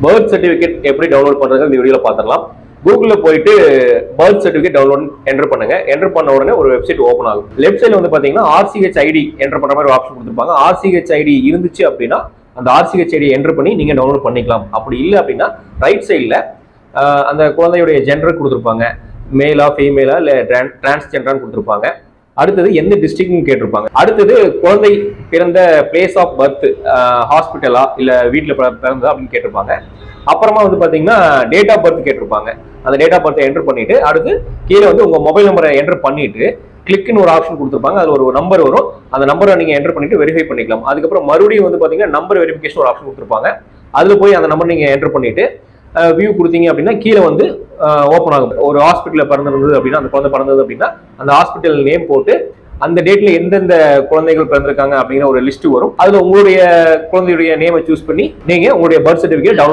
Birth certificate எப்படி download பண்றது இந்த வீடியோல பாத்திரலாம். கூகுள்ல போயிட்டு பர்த் சர்டிபிகேட் டவுன்லோட் என்டர் பண்ணுங்க. என்டர் பண்ண உடனே ஒரு வெப்சைட் ஓபன் ஆகும். லெஃப்ட் சைடுல வந்து பாத்தீங்கன்னா RCH ஐடி என்டர் பண்ற மாதிரி ஒரு ஆப்ஷன் கொடுத்திருப்பாங்க. RCH ஐடி இருந்துச்சு அப்படின்னா அந்த RCH ஐடி என்டர் பண்ணி நீங்க டவுன்லோட் பண்ணிக்கலாம். அப்படி இல்லை அப்படின்னா ரைட் சைடுல அந்த குழந்தையுடைய ஜெண்டர் கொடுத்திருப்பாங்க. மேலா ஃபீமேலா இல்ல டிரான்ஸ்ஜெண்டரான்னு கொடுத்திருப்பாங்க. அடுத்தது எந்த டிஸ்ட்ரிக்ட்னு கேட்டிருப்பாங்க. அடுத்தது குழந்தை பிறந்த பிளேஸ் ஆஃப் பர்த் ஹாஸ்பிட்டலா இல்ல வீட்டுல பிறந்ததா அப்படின்னு கேட்டிருப்பாங்க. அப்புறமா வந்து பாத்தீங்கன்னா டேட் ஆஃப் பர்த் கேட்டிருப்பாங்க. அந்த டேட் ஆஃப் பர்த் என்டர் பண்ணிட்டு அடுத்து கீழே வந்து உங்க மொபைல் நம்பரை என்டர் பண்ணிட்டு கிளிக்னு ஒரு ஆப்ஷன் கொடுத்திருப்பாங்க. அதுல ஒரு நம்பர் வரும். அந்த நம்பரை நீங்க என்டர் பண்ணிட்டு வெரிஃபை பண்ணிக்கலாம். அதுக்கப்புறம் மறுபடியும் வந்து பாத்தீங்கன்னா நம்பர் வெரிஃபிகேஷன் ஒரு ஆப்ஷன் கொடுத்திருப்பாங்க. அதுல போய் அந்த நம்பர் நீங்க என்டர் பண்ணிட்டு வியூ கொடுத்தீங்க அப்படின்னா கீழே வந்து ஓப்பன் ஆகும். ஒரு ஹாஸ்பிட்டல்ல பிறந்திருந்தது அப்படின்னா அந்த குழந்தை பிறந்தது அப்படின்னா அந்த ஹாஸ்பிட்டல் நேம் போட்டு அந்த டேட்ல எந்தெந்த குழந்தைகள் பிறந்திருக்காங்க அப்படிங்கிற ஒரு லிஸ்ட் வரும். அதுல உங்களுடைய குழந்தையுடைய நேமை சூஸ் பண்ணி நீங்க உங்களுடைய பர்த் சர்டிபிகேட்